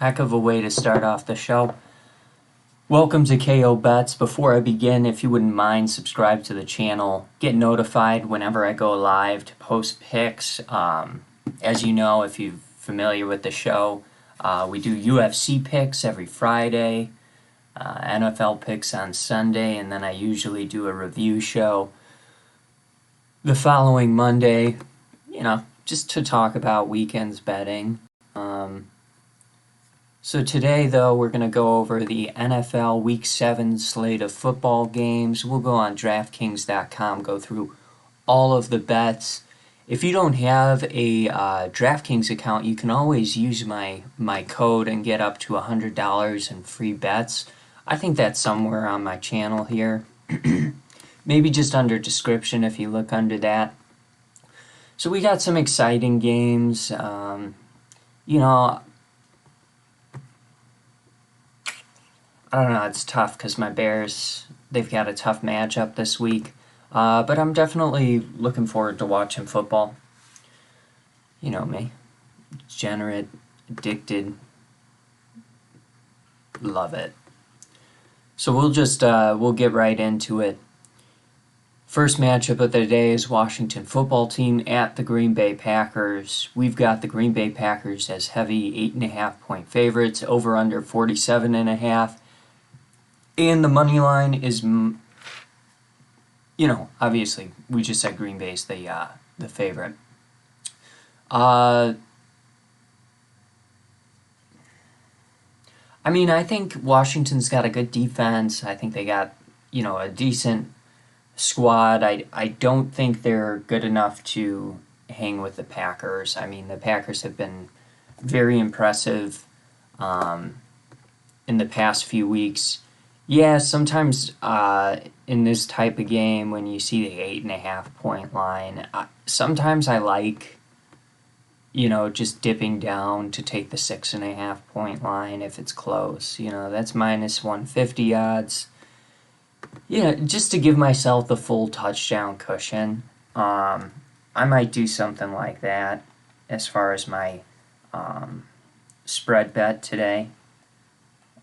Heck of a way to start off the show. Welcome to KO Bets. Before I begin, if you wouldn't mind, subscribe to the channel. Get notified whenever I go live to post picks. As you know, if you're familiar with the show, we do UFC picks every Friday, NFL picks on Sunday, and then I usually do a review show the following Monday, just to talk about weekends betting. So today, though, we're going to go over the NFL Week 7 slate of football games. We'll go on DraftKings.com, go through all of the bets. If you don't have a DraftKings account, you can always use my code and get up to $100 in free bets. I think that's somewhere on my channel here. Maybe just under description if you look under that. So we got some exciting games. I don't know, it's tough because my Bears, they've got a tough matchup this week. But I'm definitely looking forward to watching football. You know me. Degenerate, addicted. Love it. So we'll get right into it. First matchup of the day is Washington football team at the Green Bay Packers. We've got the Green Bay Packers as heavy 8.5-point favorites, over under 47.5. And the money line is, obviously, we just said Green Bay's the favorite. I think Washington's got a good defense. I think they got, a decent squad. I don't think they're good enough to hang with the Packers. The Packers have been very impressive in the past few weeks. Yeah, sometimes in this type of game, when you see the 8.5-point line, sometimes I like, just dipping down to take the 6.5-point line if it's close. That's minus 150 odds. Just to give myself the full touchdown cushion. I might do something like that as far as my spread bet today.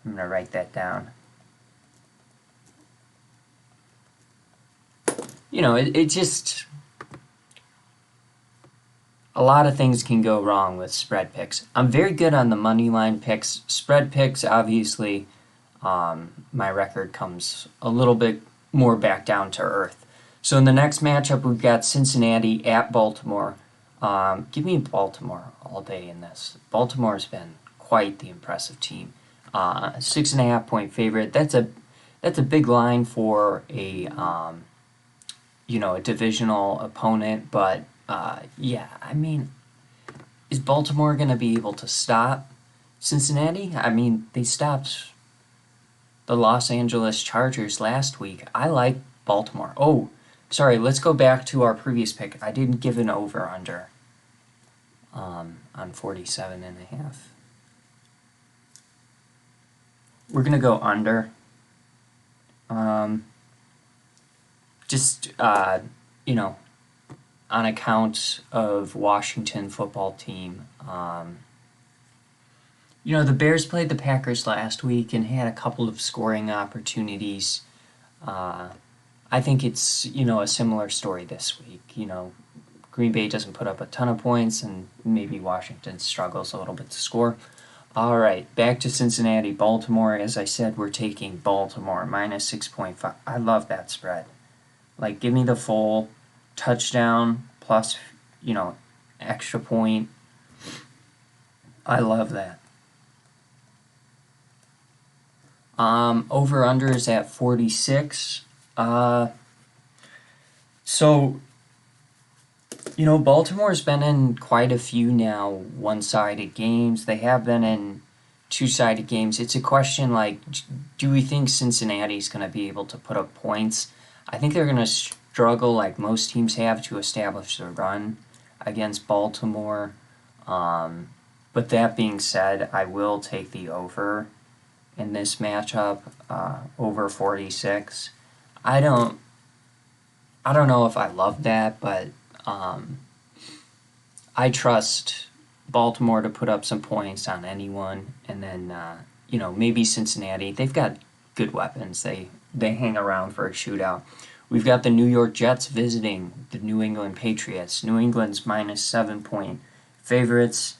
I'm going to write that down. It just, a lot of things can go wrong with spread picks. I'm very good on the money line picks. Spread picks, obviously, my record comes a little bit more back down to earth. So in the next matchup, we've got Cincinnati at Baltimore. Give me Baltimore all day in this. Baltimore's been quite the impressive team. 6.5-point favorite. That's a big line for a divisional opponent, but is Baltimore going to be able to stop Cincinnati? They stopped the Los Angeles Chargers last week. I like Baltimore. Oh, sorry, let's go back to our previous pick. I didn't give an over-under on 47.5. We're going to go under. On account of Washington football team. The Bears played the Packers last week and had a couple of scoring opportunities. I think it's, a similar story this week. Green Bay doesn't put up a ton of points, and maybe Washington struggles a little bit to score. All right, back to Cincinnati. Baltimore, as I said, we're taking Baltimore, minus 6.5. I love that spread. Give me the full touchdown plus, extra point. I love that. Over-under is at 46. Baltimore's been in quite a few now one-sided games. They have been in two-sided games. It's a question do we think Cincinnati's going to be able to put up points? I think they're going to struggle like most teams have to establish the run against Baltimore. But that being said, I will take the over in this matchup, over 46. I don't know if I love that, but I trust Baltimore to put up some points on anyone, and then maybe Cincinnati. They've got good weapons. They hang around for a shootout. We've got the New York Jets visiting the New England Patriots. New England's -7-point favorites.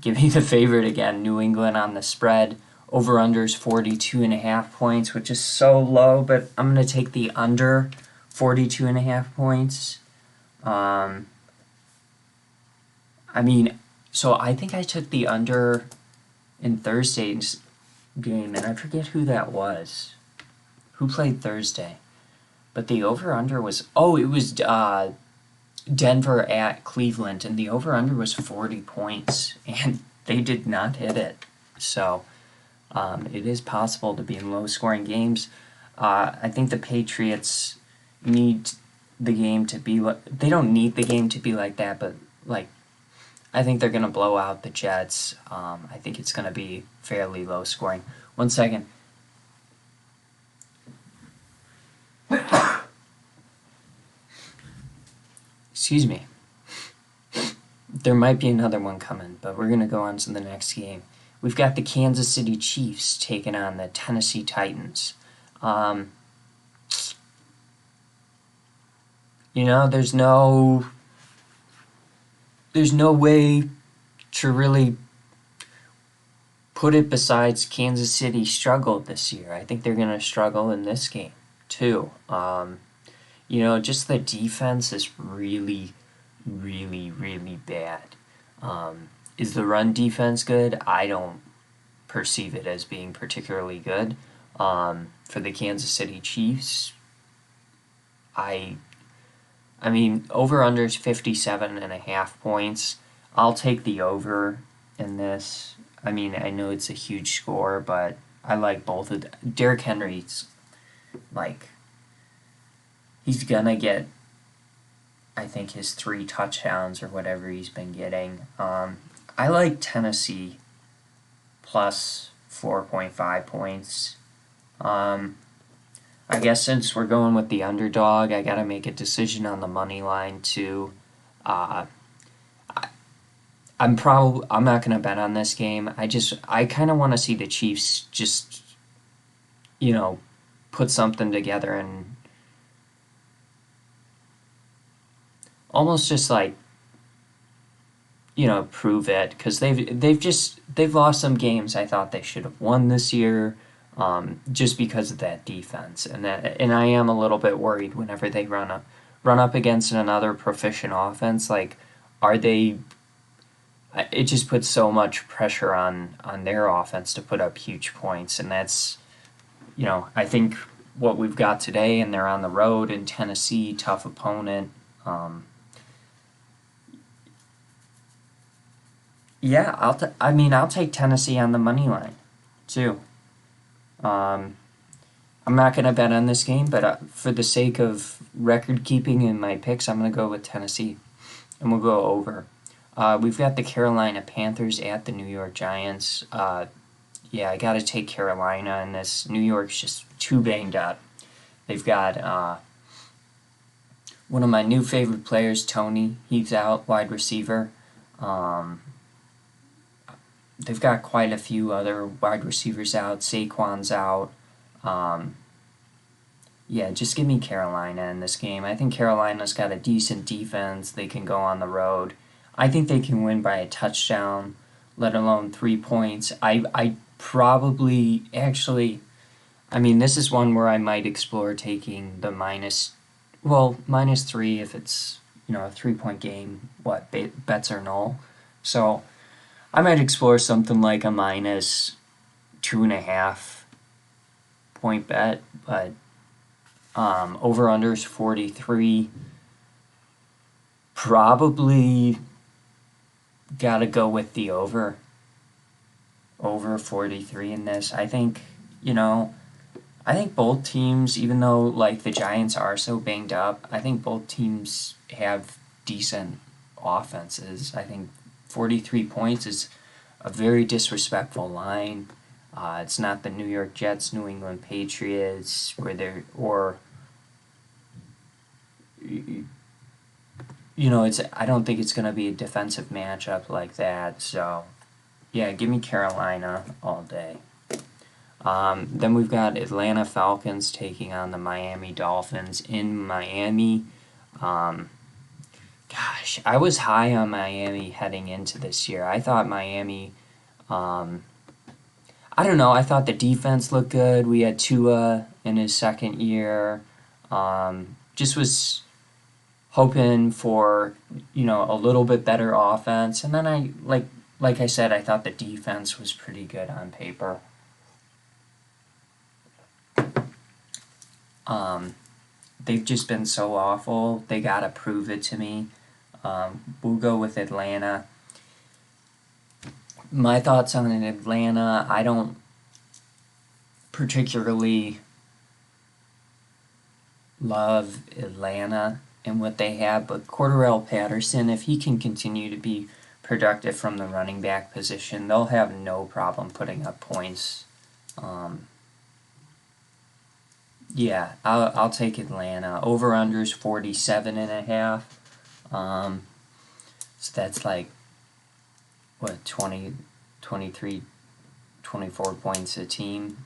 Give me the favorite again. New England on the spread. Over-under's 42.5 points, which is so low, but I'm going to take the under 42.5 points. So I think I took the under in Thursday's game, and I forget who that was. Who played Thursday? But the over-under was... Oh, it was Denver at Cleveland, and the over-under was 40 points, and they did not hit it. So it is possible to be in low-scoring games. I think the Patriots need the game to be... They don't need the game to be like that, but I think they're going to blow out the Jets. I think it's going to be fairly low-scoring. 1 second. Excuse me. There might be another one coming, but we're going to go on to the next game. We've got the Kansas City Chiefs taking on the Tennessee Titans. There's no way to really put it besides Kansas City struggled this year. I think they're going to struggle in this game, too. Just the defense is really, really, really bad. Is the run defense good? I don't perceive it as being particularly good. For the Kansas City Chiefs, over-under is 57.5 points. I'll take the over in this. I know it's a huge score, but I like both of them. Derrick Henry's, he's gonna get, I think, his 3 touchdowns or whatever he's been getting. I like Tennessee plus 4.5 points. I guess since we're going with the underdog, I gotta make a decision on the money line too. I'm not gonna bet on this game. I kind of want to see the Chiefs just, put something together and almost just prove it, because they've lost some games I thought they should have won this year. Just because of that defense, and I am a little bit worried whenever they run up against another proficient offense. Are they? It just puts so much pressure on their offense to put up huge points, and that's, I think what we've got today, and they're on the road in Tennessee, tough opponent. I'll take Tennessee on the money line too. I'm not going to bet on this game, but for the sake of record keeping in my picks, I'm going to go with Tennessee, and we'll go over. We've got the Carolina Panthers at the New York Giants. I got to take Carolina in this. New York's just too banged up. They've got one of my new favorite players, Tony. He's out, wide receiver. They've got quite a few other wide receivers out. Saquon's out. Just give me Carolina in this game. I think Carolina's got a decent defense. They can go on the road. I think they can win by a touchdown, let alone 3 points. I probably, actually, this is one where I might explore taking the -3 if it's, a 3-point game. Bets are null. So I might explore something like a -2.5 point bet, but over-under is 43. Probably gotta go with the over 43 in this. I think both teams, even though the Giants are so banged up, I think both teams have decent offenses. I think 43 points is a very disrespectful line. It's not the New York Jets, New England Patriots, it's I don't think it's going to be a defensive matchup like that. So yeah, give me Carolina all day. Then we've got Atlanta Falcons taking on the Miami Dolphins in Miami. Um, Gosh, I was high on Miami heading into this year. I thought Miami, um, I don't know, I thought the defense looked good. We had Tua in his second year. Just was hoping for, a little bit better offense. And then like I said, I thought the defense was pretty good on paper. Um, they've just been so awful. They gotta prove it to me. We'll go with Atlanta. My thoughts on Atlanta, I don't particularly love Atlanta and what they have, but Cordarrelle Patterson, if he can continue to be productive from the running back position, they'll have no problem putting up points. Um, yeah, I'll take Atlanta. Over unders 47.5. So that's like what 20, 23, 24 points a team.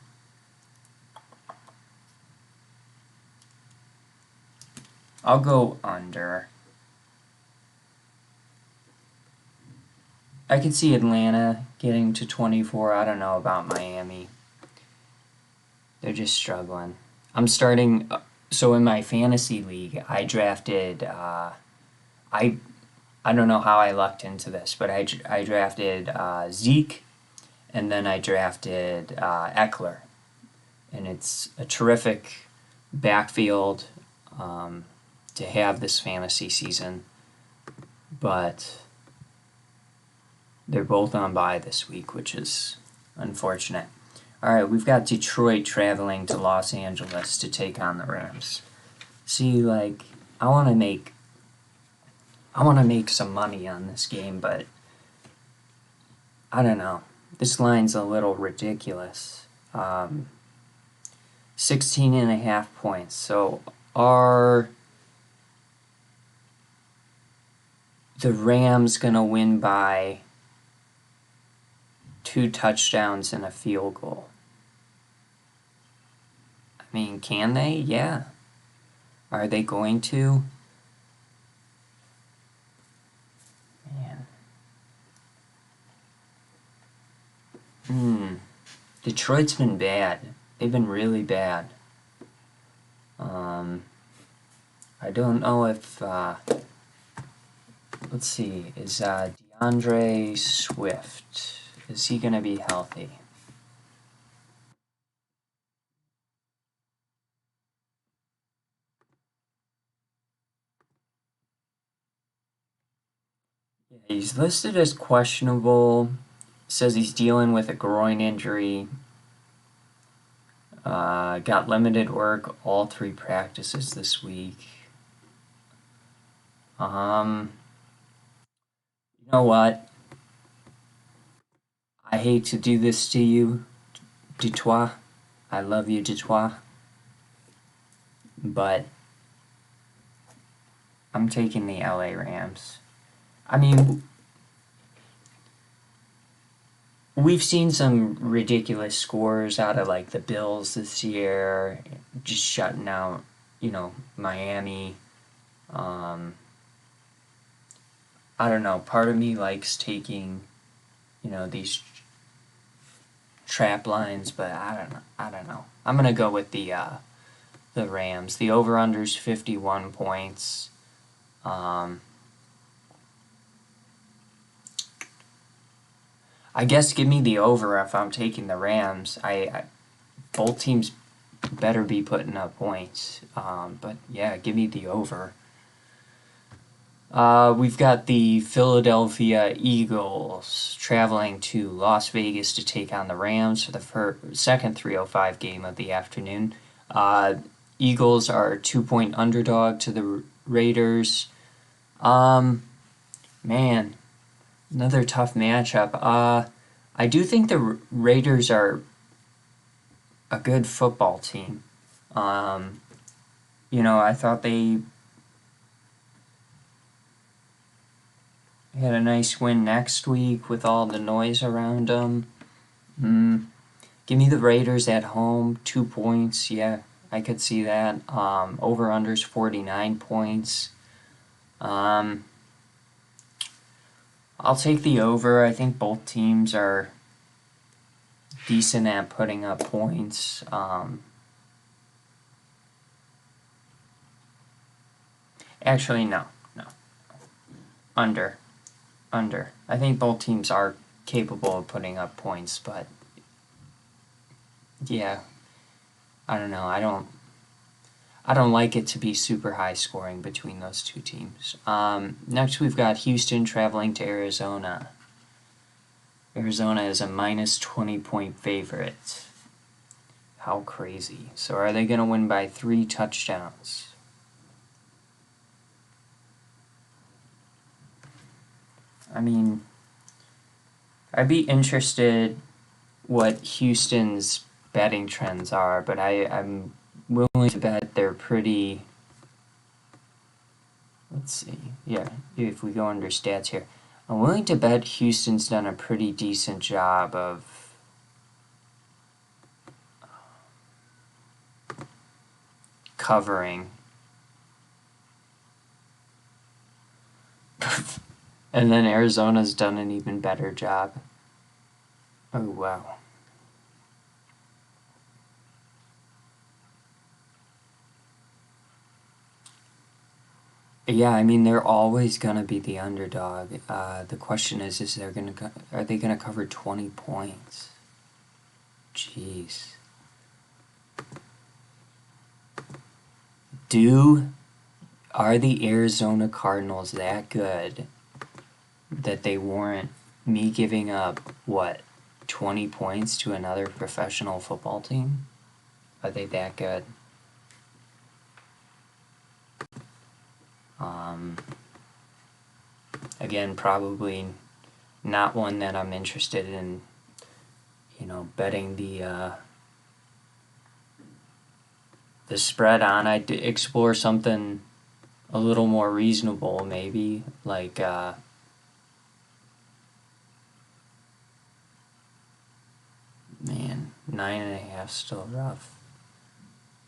I'll go under. I could see Atlanta getting to 24. I don't know about Miami. They're just struggling. I'm starting. So in my fantasy league, I drafted. I I don't know how I lucked into this, but I drafted Zeke, and then I drafted Eckler, and it's a terrific backfield to have this fantasy season, but they're both on bye this week, which is unfortunate. All right, we've got Detroit traveling to Los Angeles to take on the Rams. See, like, I want to make some money on this game, but I don't know. This line's a little ridiculous. 16.5 points. So are the Rams gonna win by 2 touchdowns and a field goal? I mean, can they? Yeah. Are they going to? Man. Detroit's been bad. They've been really bad. I don't know if, let's see, is DeAndre Swift, is he going to be healthy? Yeah, he's listed as questionable. Says he's dealing with a groin injury. Got limited work all 3 practices this week. You know what? I hate to do this to you, Detroit. I love you, Detroit. But I'm taking the LA Rams. I mean, we've seen some ridiculous scores out of like the Bills this year, just shutting out, Miami. I don't know. Part of me likes taking, these trap lines, but I don't know. I'm gonna go with the Rams. The over under's 51 points. I guess give me the over if I'm taking the Rams. Both teams better be putting up points. But yeah, give me the over. We've got the Philadelphia Eagles traveling to Las Vegas to take on the Rams for the second 3:05 game of the afternoon. Eagles are a 2-point underdog to the Raiders. Man, another tough matchup. I do think the Raiders are a good football team. I thought they had a nice win next week with all the noise around them. Give me the Raiders at home, 2 points. Yeah, I could see that. Over-unders 49 points. I'll take the over. I think both teams are decent at putting up points. Actually, no. Under. I think both teams are capable of putting up points, but yeah, I don't know. I don't like it to be super high scoring between those two teams. Next, we've got Houston traveling to Arizona. Arizona is a minus 20-point favorite. How crazy. So are they going to win by 3 touchdowns? I mean, I'd be interested what Houston's betting trends are, but I'm willing to bet they're pretty... Let's see. Yeah, if we go under stats here. I'm willing to bet Houston's done a pretty decent job of covering. And then Arizona's done an even better job. Oh, wow. Yeah, I mean they're always gonna be the underdog. The question is are they gonna cover 20 points? Jeez. Are the Arizona Cardinals that good that they warrant me giving up 20 points to another professional football team? Are they that good? Again, probably not one that I'm interested in, betting the spread on. I'd explore something a little more reasonable, maybe, like, man, 9.5 still rough.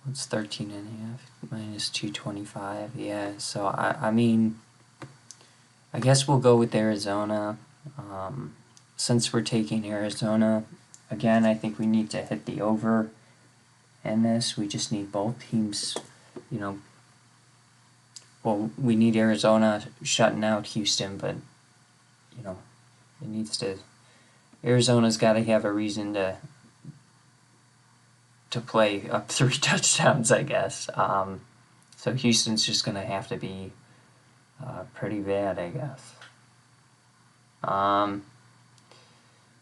What's 13.5 minus 225? Yeah, so I mean, I guess we'll go with Arizona. Since we're taking Arizona, again, I think we need to hit the over in this. We just need both teams, well, we need Arizona shutting out Houston, but, it needs to... Arizona's got to have a reason to play up 3 touchdowns, I guess. So Houston's just going to have to be pretty bad, I guess.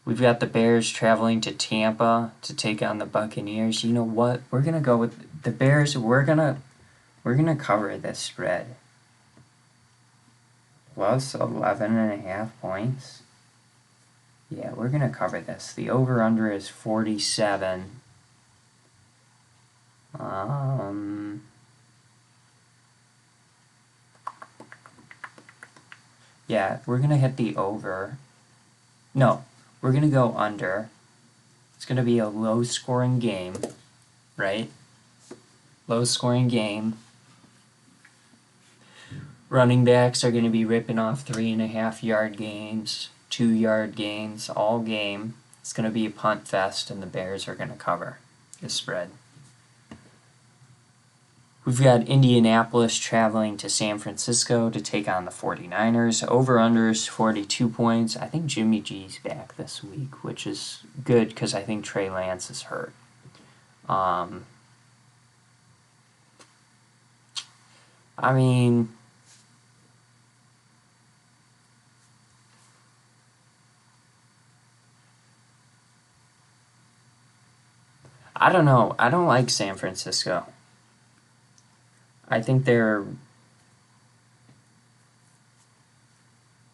We've got the Bears traveling to Tampa to take on the Buccaneers. You know what? We're going to go with the Bears. We're going to cover this spread. Plus 11.5 points. Yeah, we're going to cover this. The over-under is 47. Yeah, we're going to hit the over. No, we're going to go under. It's going to be a low-scoring game, right? Low-scoring game. Running backs are going to be ripping off 3.5-yard gains, 2-yard gains, all game. It's going to be a punt fest, and the Bears are going to cover the spread. We've got Indianapolis traveling to San Francisco to take on the 49ers. Over-unders 42 points. I think Jimmy G's back this week, which is good because I think Trey Lance is hurt. I mean... I don't know. I don't like San Francisco. I think their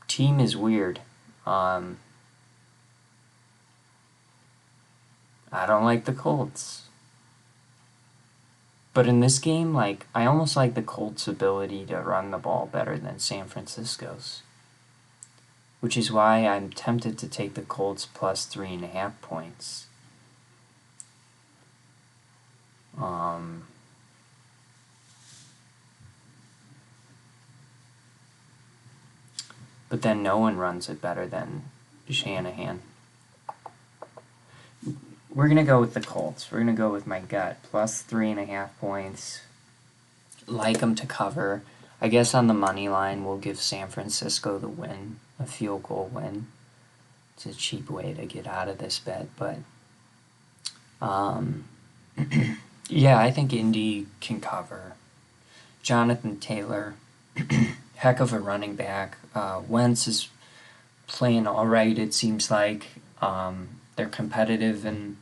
team is weird. I don't like the Colts. But in this game, I almost like the Colts' ability to run the ball better than San Francisco's. which is why I'm tempted to take the Colts plus 3.5 points. But then no one runs it better than Shanahan. We're going to go with the Colts. We're going to go with my gut. Plus 3.5 points. Like them to cover. I guess on the money line, we'll give San Francisco the win. A field goal win. It's a cheap way to get out of this bet. But, yeah, I think Indy can cover. Jonathan Taylor, heck of a running back. Wentz is playing all right, it seems like. They're competitive in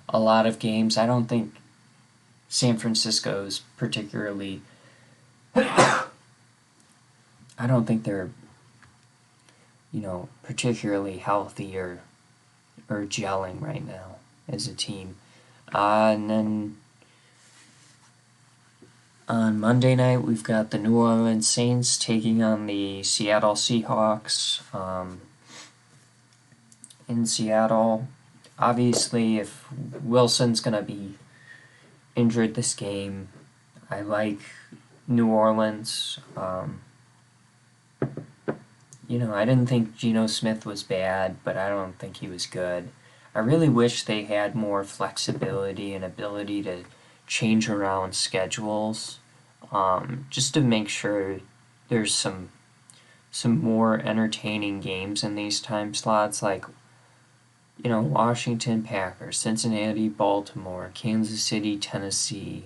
a lot of games. I don't think San Francisco's particularly... I don't think they're, particularly healthy or gelling right now as a team. And then on Monday night, we've got the New Orleans Saints taking on the Seattle Seahawks. In Seattle, obviously, if Wilson's going to be injured this game, I like New Orleans. I didn't think Geno Smith was bad, but I don't think he was good. I really wish they had more flexibility and ability to change around schedules, just to make sure there's some more entertaining games in these time slots, like Washington, Packers, Cincinnati, Baltimore, Kansas City, Tennessee.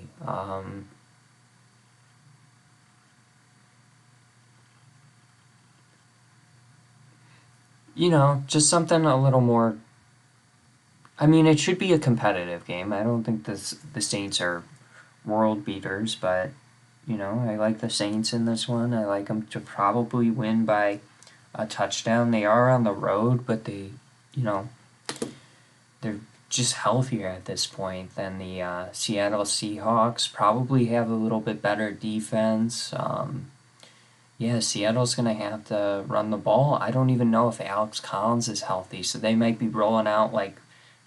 Just something a little more. I mean, it should be a competitive game. I don't think the Saints are world beaters, but I like the Saints in this one. I like them to probably win by a touchdown. They are on the road, but they're just healthier at this point than the Seattle Seahawks. Probably have a little bit better defense. Seattle's going to have to run the ball. I don't even know if Alex Collins is healthy, so they might be rolling out like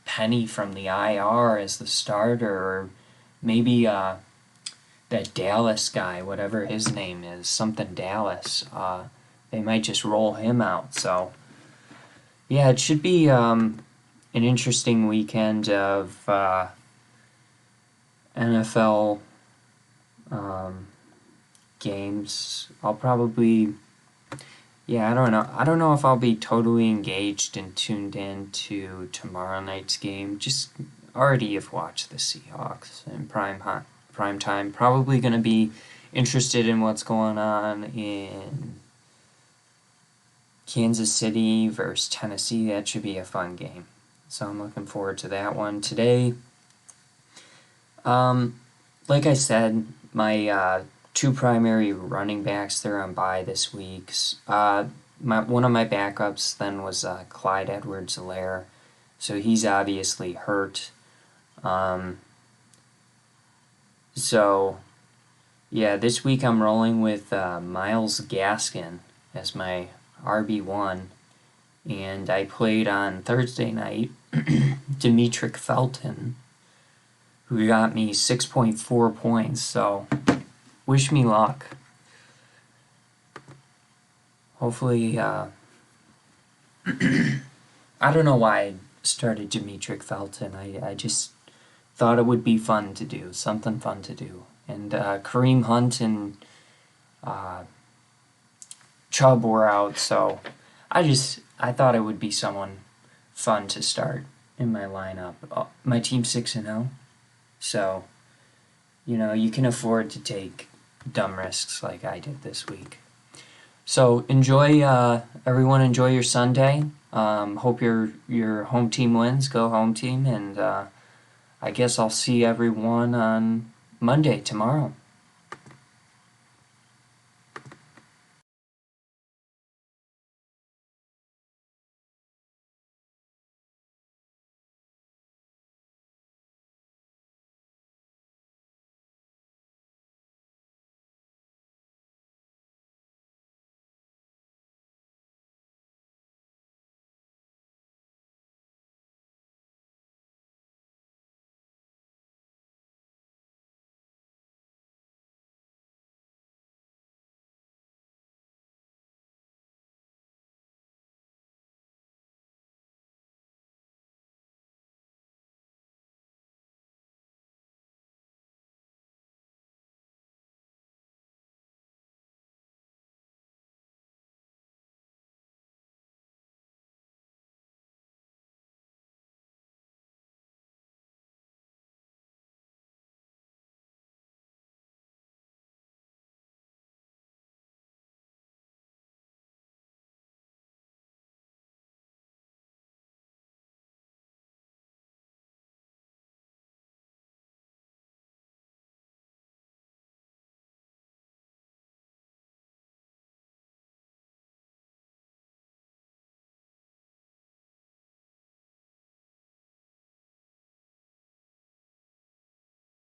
Penny from the IR as the starter, or maybe that Dallas guy, whatever his name is, something Dallas. They might just roll him out. So, yeah, it should be an interesting weekend of NFL games. I'll probably, I don't know. I don't know if I'll be totally engaged and tuned in to tomorrow night's game. Just already have watched the Seahawks in prime time. Probably going to be interested in what's going on in Kansas City versus Tennessee. That should be a fun game. So I'm looking forward to that one. Today, like I said, my two primary running backs, they're on bye this week. One of my backups then was Clyde Edwards-Helaire, so he's obviously hurt. This week I'm rolling with Myles Gaskin as my RB1, and I played on Thursday night Demetric Felton, who got me 6.4 points, so wish me luck. Hopefully, I don't know why I started Demetric Felton. I just thought it would be fun to do, something fun to do. And Kareem Hunt and Chubb were out, so I thought it would be someone fun to start in my lineup. My team's 6-0, so you can afford to take dumb risks like I did this week. So everyone enjoy your Sunday. Hope your home team wins. Go home team, and I guess I'll see everyone on Monday tomorrow.